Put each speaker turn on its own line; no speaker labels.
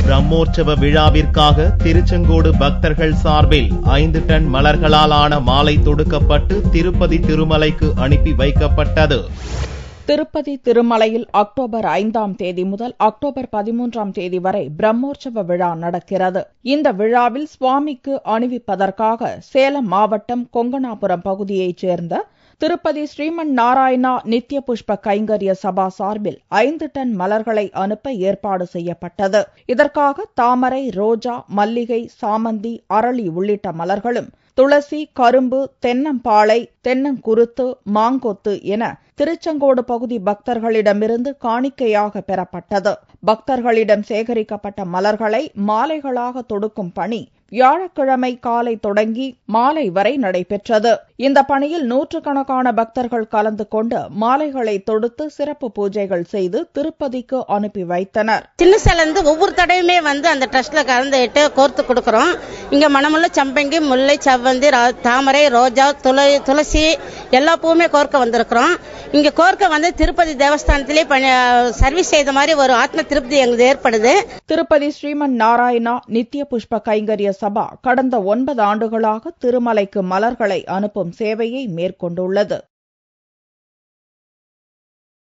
பிரம்மோற்சவ விழாவிற்காக திருச்செங்கோடு பக்தர்கள் சார்பில் 5 டன் மலர்களால் ஆன மாலை தொடுக்கப்பட்டு திருப்பதி திருமலைக்கு அனுப்பி வைக்கப்பட்டது.
திருப்பதி திருமலையில் அக்டோபர் 5ஆம் தேதி முதல் அக்டோபர் 13ஆம் தேதி வரை பிரம்மோற்சவ விழா நடக்கிறது. இந்த விழாவில் சுவாமிக்கு அணிவிப்பதற்காக சேலம் மாவட்டம் கொங்கணாபுரம் பகுதியைச் சேர்ந்த திருப்பதி ஸ்ரீமன் நாராயணா நித்ய புஷ்ப கைங்கரிய சபா சார்பில் 5 டன் மலர்களை அனுப்ப ஏற்பாடு செய்யப்பட்டது. இதற்காக தாமரை, ரோஜா, மல்லிகை, சாமந்தி, அரளி உள்ளிட்ட மலர்களும், துளசி, கரும்பு, தென்னம்பாளை, தென்னங்குருத்து, மாங்கொத்து என திருச்செங்கோடு பகுதி பக்தர்களிடமிருந்து காணிக்கையாக பெறப்பட்டது. பக்தர்களிடம் சேகரிக்கப்பட்ட மலர்களை மாலைகளாக தொடுக்கும் பணி வியாழக்கிழமை காலை தொடங்கி மாலை வரை நடைபெற்றது. இந்த பணியில் நூற்றுக்கணக்கான பக்தர்கள் கலந்து கொண்டு மாலைகளை தொடுத்து சிறப்பு பூஜைகள் செய்து திருப்பதிக்கு அனுப்பி வைத்தனர்.
சின்ன சேலந்து ஒவ்வொரு தடவையுமே அந்த ட்ரஸ்ட்ல கலந்துட்டு கோர்த்து கொடுக்கறோம். இங்க மணமுள்ள சம்பங்கி, முல்லை, செவ்வந்தி, தாமரை, ரோஜா, துளசி எல்லா பூவுமே கோர்க்க வந்திருக்கிறோம். இங்க கோர்க்க திருப்பதி தேவஸ்தானத்திலே சர்வீஸ் செய்த மாதிரி ஒரு ஆத்ம திருப்தி எங்களுக்கு ஏற்படுது.
திருப்பதி ஸ்ரீமன் நாராயணா நித்ய புஷ்ப கைங்கரிய சபா கடந்த 9 ஆண்டுகளாக திருமலைக்கு மலர்களை அனுப்பும் சேவையை மேற்கொண்டுள்ளது.